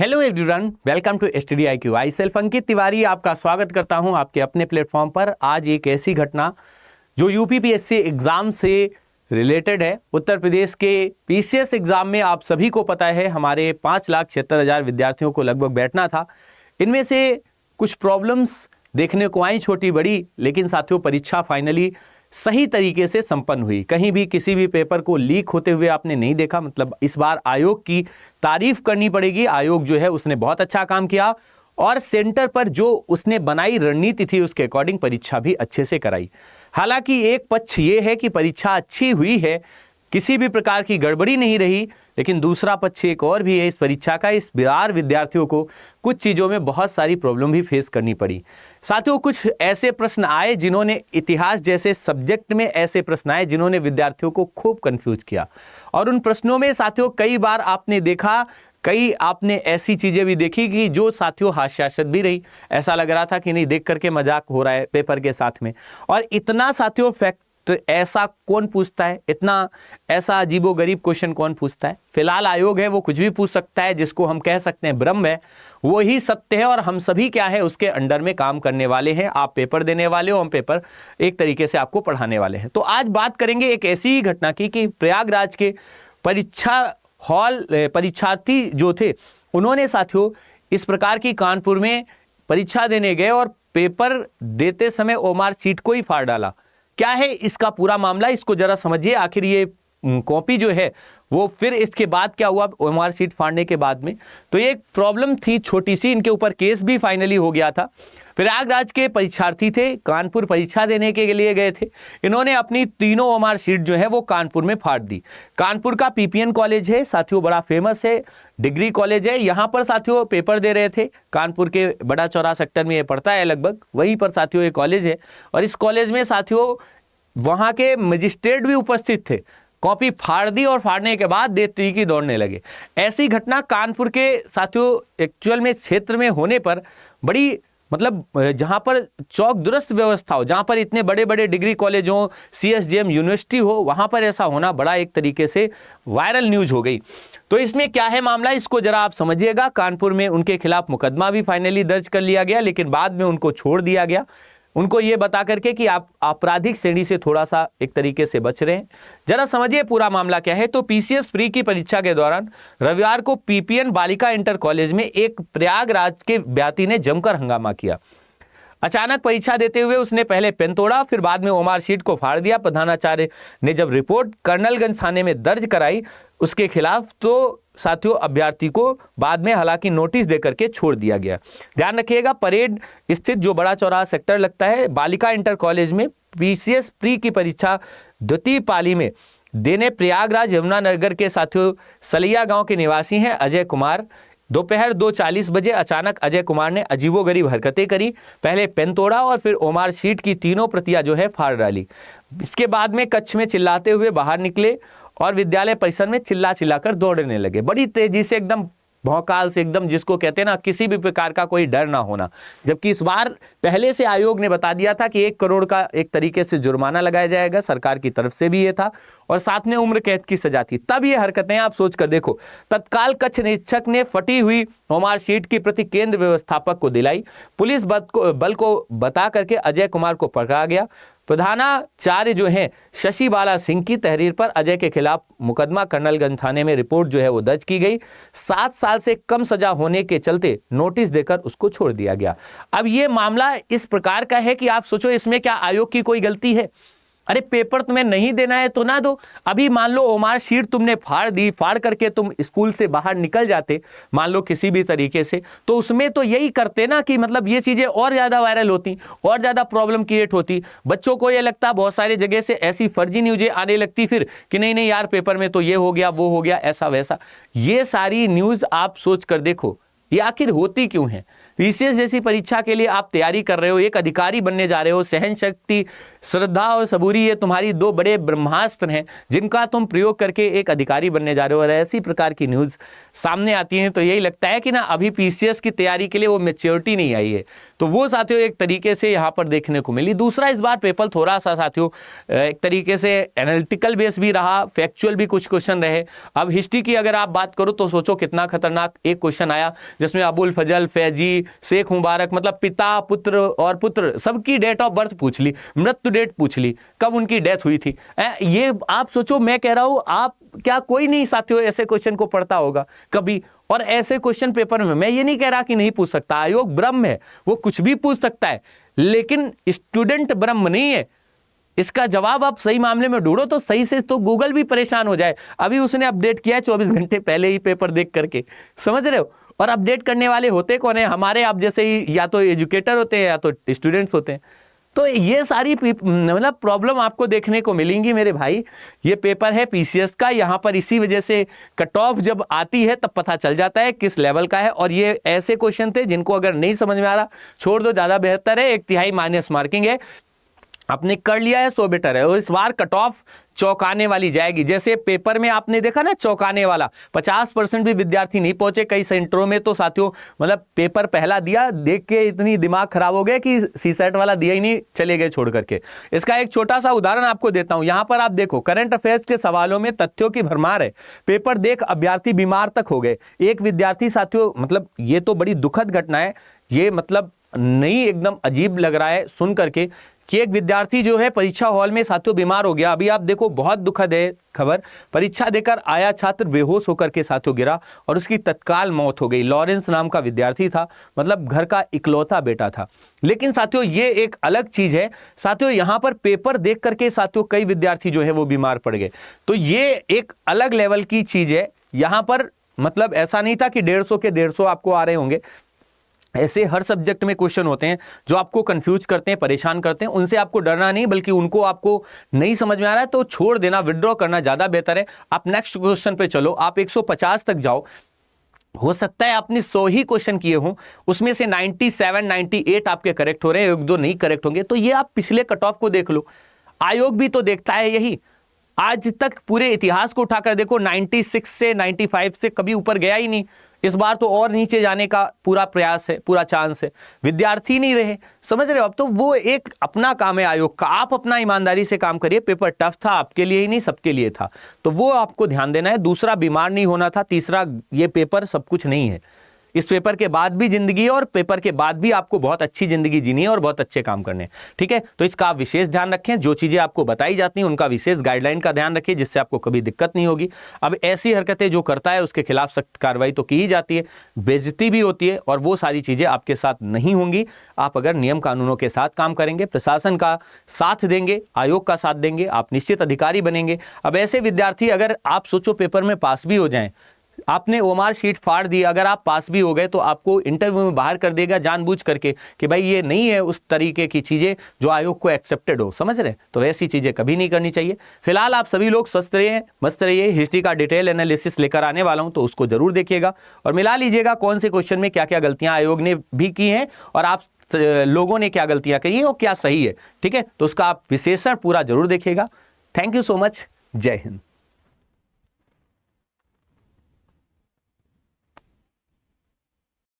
Hello everyone, welcome to study IQ। I self Ankit Tiwari आपका स्वागत करता हूं आपके अपने प्लेटफॉर्म पर। आज एक ऐसी घटना जो यूपीपीएससी एग्जाम से रिलेटेड है। उत्तर प्रदेश के पीसीएस एग्जाम में आप सभी को पता है हमारे 5,76,000 विद्यार्थियों को लगभग बैठना था। इनमें से कुछ प्रॉब्लम्स देखने को आई, छोटी बड़ी, लेकिन साथियों परीक्षा फाइनली सही तरीके से संपन्न हुई। कहीं भी किसी भी पेपर को लीक होते हुए आपने नहीं देखा। मतलब इस बार आयोग की तारीफ करनी पड़ेगी। आयोग जो है उसने बहुत अच्छा काम किया और सेंटर पर जो उसने बनाई रणनीति थी उसके अकॉर्डिंग परीक्षा भी अच्छे से कराई। हालांकि एक पक्ष ये है कि परीक्षा अच्छी हुई है, किसी भी प्रकार की गड़बड़ी नहीं रही, लेकिन दूसरा पक्ष एक और भी है इस परीक्षा का। इस बार विद्यार्थियों को कुछ चीज़ों में बहुत सारी प्रॉब्लम भी फेस करनी पड़ी। साथियों कुछ ऐसे प्रश्न आए जिन्होंने, इतिहास जैसे सब्जेक्ट में ऐसे प्रश्न आए जिन्होंने विद्यार्थियों को खूब कंफ्यूज किया। और उन प्रश्नों में साथियों कई बार आपने देखा, कई आपने ऐसी चीज़ें भी देखी कि जो साथियों हास्यास्पद भी रही। ऐसा लग रहा था कि नहीं, देख करके मजाक हो रहा है पेपर के साथ में। और इतना साथियों फैक्ट ऐसा कौन पूछता है, इतना ऐसा अजीबोगरीब क्वेश्चन कौन पूछता है। फिलहाल आयोग है वो कुछ भी पूछ सकता है, जिसको हम कह सकते हैं ब्रह्म है, वो ही सत्य है। और हम सभी क्या है, उसके अंडर में काम करने वाले हैं। आप पेपर देने वाले हो, हम पेपर एक तरीके से आपको पढ़ाने वाले हैं। तो आज बात करेंगे एक ऐसी ही घटना की कि प्रयागराज के परीक्षा हॉल परीक्षार्थी जो थे उन्होंने साथियों इस प्रकार की कानपुर में परीक्षा देने गए और पेपर देते समय ओमार सीट को ही फाड़ डाला। क्या है इसका पूरा मामला, इसको जरा समझिए। आखिर ये कॉपी जो है वो फिर इसके बाद क्या हुआ ओएमआर सीट फाड़ने के बाद में, तो ये एक प्रॉब्लम थी छोटी सी। इनके ऊपर केस भी फाइनली हो गया था। प्रयागराज के परीक्षार्थी थे, कानपुर परीक्षा देने के लिए गए थे। इन्होंने अपनी तीनों ओएमआर सीट जो है वो कानपुर में फाड़ दी। कानपुर का पीपीएन कॉलेज है साथियों, बड़ा फेमस है, डिग्री कॉलेज है। यहाँ पर साथियों पेपर दे रहे थे। कानपुर के बड़ा चौरा सेक्टर में ये पड़ता है, लगभग वहीं पर साथियों ये कॉलेज है। और इस कॉलेज में साथियों वहाँ के मजिस्ट्रेट भी उपस्थित थे। कॉपी फाड़ दी और फाड़ने के बाद देर तरीके दौड़ने लगे। ऐसी घटना कानपुर के साथियों एक्चुअल में क्षेत्र में होने पर बड़ी, मतलब जहाँ पर चौक दुरुस्त व्यवस्था हो, जहाँ पर इतने बड़े बड़े डिग्री कॉलेज हो, CSJM यूनिवर्सिटी हो, वहाँ पर ऐसा होना बड़ा एक तरीके से वायरल न्यूज हो गई। तो इसमें क्या है मामला, इसको जरा आप समझिएगा। कानपुर में उनके खिलाफ मुकदमा भी फाइनली दर्ज कर लिया गया, लेकिन बाद में उनको छोड़ दिया गया। उनको ये बता करके कि आप आपराधिक श्रेणी से थोड़ा सा एक तरीके से बच रहे हैं। जरा समझिए पूरा मामला क्या है। तो पीसीएस प्री की परीक्षा के दौरान रविवार को पीपीएन बालिका इंटर कॉलेज में एक प्रयागराज के विद्यार्थी ने जमकर हंगामा किया। अचानक परीक्षा देते हुए उसने पहले पेन तोड़ा, फिर बाद में ओएमआर शीट को फाड़ दिया। प्रधानाचार्य ने जब रिपोर्ट कर्नलगंज थाने में दर्ज कराई उसके खिलाफ, तो साथियों अभ्यर्थी को बाद में हालांकि नोटिस देकर के छोड़ दिया गया। ध्यान रखिएगा, परेड स्थित जो बड़ा चौराहा सेक्टर लगता है, बालिका इंटर कॉलेज में पीसीएस प्री की परीक्षा द्वितीय पाली में देने प्रयागराज यमुनानगर के साथियों सलिया गांव के निवासी हैं अजय कुमार। दोपहर 2:40 बजे अचानक अजय कुमार ने अजीबोगरीब हरकतें करी। पहले पेन तोड़ा और फिर ओएमआर शीट की तीनों प्रतियां जो है फाड़ डाली। इसके बाद में कक्ष में चिल्लाते हुए बाहर निकले और विद्यालय परिसर में चिल्ला चिल्लाकर दौड़ने लगे, बड़ी तेजी से, एकदम भौकाल से, एकदम जिसको कहते हैं ना, किसी भी प्रकार का कोई डर ना होना। जबकि इस बार पहले से आयोग ने बता दिया था कि 1 करोड़ का एक तरीके से जुर्माना लगाया जाएगा, सरकार की तरफ से भी ये था, और साथ में उम्र कैद की सजा थी। तब ये हरकतें आप सोच कर देखो। तत्काल कक्ष निरीक्षक ने फटी हुई ओएमआर शीट की प्रति केंद्र व्यवस्थापक को दिलाई। पुलिस बल को बता करके अजय कुमार को पकड़ा गया। प्रधानाचार्य जो हैं शशि बाला सिंह की तहरीर पर अजय के खिलाफ मुकदमा कर्नलगंज थाने में रिपोर्ट जो है वो दर्ज की गई। 7 साल से कम सजा होने के चलते नोटिस देकर उसको छोड़ दिया गया। अब ये मामला इस प्रकार का है कि आप सोचो इसमें क्या आयोग की कोई गलती है? अरे पेपर तुम्हें नहीं देना है तो ना दो। अभी मान लो ओएमआर शीट तुमने फाड़ दी, फाड़ करके तुम स्कूल से बाहर निकल जाते मान लो किसी भी तरीके से, तो उसमें तो यही करते ना कि मतलब ये चीजें और ज्यादा वायरल होती, और ज्यादा प्रॉब्लम क्रिएट होती। बच्चों को ये लगता, बहुत सारी जगह से ऐसी फर्जी न्यूज़ें आने लगती फिर कि नहीं नहीं यार पेपर में तो ये हो गया वो हो गया ऐसा वैसा। ये सारी न्यूज़ आप सोच कर देखो ये आखिर होती क्यों है? पीसीएस जैसी परीक्षा के लिए आप तैयारी कर रहे हो, एक अधिकारी बनने जा रहे हो, सहन शक्ति श्रद्धा और सबूरी ये तुम्हारी दो बड़े ब्रह्मास्त्र हैं जिनका तुम प्रयोग करके एक अधिकारी बनने जा रहे हो। और ऐसी प्रकार की न्यूज़ सामने आती हैं तो यही लगता है कि ना अभी पीसीएस की तैयारी के लिए वो मैच्योरिटी नहीं आई है। तो वो साथियों एक तरीके से यहाँ पर देखने को मिली। दूसरा, इस बार पेपर थोड़ा सा साथियों एक तरीके से एनालिटिकल बेस भी रहा, फैक्चुअल भी कुछ क्वेश्चन रहे। अब हिस्ट्री की अगर आप बात करो तो सोचो कितना खतरनाक एक क्वेश्चन आया जिसमें अबुल फजल, फैजी, शेख मुबारक, मतलब पिता, पुत्र और पुत्र सबकी डेट ऑफ बर्थ पूछ ली, मृत्यु डेट पूछ ली, कब उनकी डेथ हुई थी। ये आप सोचो, मैं कह रहा हूं आप क्या कोई नहीं साथियों ऐसे क्वेश्चन को पढ़ता होगा कभी। और ऐसे क्वेश्चन पेपर में मैं ये नहीं कह रहा कि नहीं पूछ सकता, आयोग ब्रह्म है, वो कुछ भी पूछ सकता है, लेकिन स्टूडेंट ब्रह्म नहीं है। इसका जवाब आप सही मामले में ढूंढो तो सही से, तो गूगल भी परेशान हो जाए। अभी उसने अपडेट किया है 24 घंटे पहले ही पेपर देख करके, समझ रहे हो। और अपडेट करने वाले होते कौन है? हमारे आप जैसे ही या तो एजुकेटर होते हैं या तो स्टूडेंट्स होते हैं। तो ये सारी मतलब प्रॉब्लम आपको देखने को मिलेंगी मेरे भाई। ये पेपर है पीसीएस का, यहाँ पर इसी वजह से कट ऑफ जब आती है तब पता चल जाता है किस लेवल का है। और ये ऐसे क्वेश्चन थे जिनको अगर नहीं समझ में आ रहा छोड़ दो, ज़्यादा बेहतर है। 1/3 माइनस मार्किंग है, आपने कर लिया है सो बेटर है। और इस बार कट ऑफ चौंकाने वाली जाएगी। जैसे पेपर में आपने देखा ना चौंकाने वाला, 50% भी विद्यार्थी नहीं पहुंचे कई सेंटरों में। तो साथियों मतलब पेपर पहला दिया, देख के इतनी दिमाग खराब हो गया कि सीसेट वाला दिया ही नहीं, चले गए छोड़ करके। इसका एक छोटा सा उदाहरण आपको देता हूं। यहां पर आप देखो, करंट अफेयर्स के सवालों में तथ्यों की भरमार है। पेपर देख अभ्यर्थी बीमार तक हो गए। एक विद्यार्थी साथियों, मतलब ये तो बड़ी दुखद घटना है, ये मतलब नहीं एकदम अजीब लग रहा है सुन करके कि एक विद्यार्थी जो है परीक्षा हॉल में साथियों बीमार हो गया। अभी आप देखो, बहुत दुखद है खबर। परीक्षा देकर आया छात्र बेहोश होकर के साथियों गिरा और उसकी तत्काल मौत हो गई। लॉरेंस नाम का विद्यार्थी था, मतलब घर का इकलौता बेटा था। लेकिन साथियों ये एक अलग चीज है साथियों, यहां पर पेपर देख करके साथियों कई विद्यार्थी जो है वो बीमार पड़ गए। तो ये एक अलग लेवल की चीज है। यहां पर मतलब ऐसा नहीं था कि 150 के 150 आपको आ रहे होंगे। ऐसे हर सब्जेक्ट में क्वेश्चन होते हैं जो आपको कंफ्यूज करते हैं, परेशान करते हैं। उनसे आपको डरना नहीं, बल्कि उनको आपको नहीं समझ में आ रहा है तो छोड़ देना, विड्रॉ करना ज़्यादा बेहतर है। आप नेक्स्ट क्वेश्चन पे चलो, आप 150 तक जाओ। हो सकता है आपने 100 ही क्वेश्चन किए हों, उसमें से 97, 98 आपके करेक्ट हो रहे हैं, 1-2 नहीं करेक्ट होंगे। तो ये आप पिछले कट ऑफ को देख लो, आयोग भी तो देखता है यही। आज तक पूरे इतिहास को उठाकर देखो, 96 से 95 से कभी ऊपर गया ही नहीं। इस बार तो और नीचे जाने का पूरा प्रयास है, पूरा चांस है। विद्यार्थी नहीं रहे, समझ रहे हो। अब तो वो एक अपना काम है आयोग का, आप अपना ईमानदारी से काम करिए। पेपर टफ था, आपके लिए ही नहीं सबके लिए था, तो वो आपको ध्यान देना है। दूसरा, बीमार नहीं होना था। तीसरा, ये पेपर सब कुछ नहीं है। इस पेपर के बाद भी जिंदगी है और पेपर के बाद भी आपको बहुत अच्छी जिंदगी जीनी है और बहुत अच्छे काम करने हैं, ठीक है। तो इसका आप विशेष ध्यान रखें। जो चीजें आपको बताई जाती हैं उनका विशेष गाइडलाइन का ध्यान रखिए, जिससे आपको कभी दिक्कत नहीं होगी। अब ऐसी हरकतें जो करता है उसके खिलाफ सख्त कार्रवाई तो की ही जाती है, बेइज्जती भी होती है, और वो सारी चीजें आपके साथ नहीं होंगी आप अगर नियम कानूनों के साथ काम करेंगे, प्रशासन का साथ देंगे, आयोग का साथ देंगे, आप निश्चित अधिकारी बनेंगे। अब ऐसे विद्यार्थी, अगर आप सोचो पेपर में पास भी हो जाएं, आपने ओमार शीट फाड़ दी, अगर आप पास भी हो गए तो आपको इंटरव्यू में बाहर कर देगा जानबूझ करके कि भाई ये नहीं है उस तरीके की चीजें जो आयोग को एक्सेप्टेड हो, समझ रहे। तो ऐसी चीजें कभी नहीं करनी चाहिए। फिलहाल आप सभी लोग स्वस्थ रहिए, मस्त रहिए। हिस्ट्री का डिटेल एनालिसिस लेकर आने वाला हूं, तो उसको जरूर देखिएगा और मिला लीजिएगा कौन से क्वेश्चन में क्या क्या गलतियां आयोग ने भी की हैं और आप लोगों ने क्या गलतियां की हैं और क्या सही है, ठीक है। तो उसका आप विश्लेषण पूरा जरूर देखिएगा। Thank you so much. जय हिंद।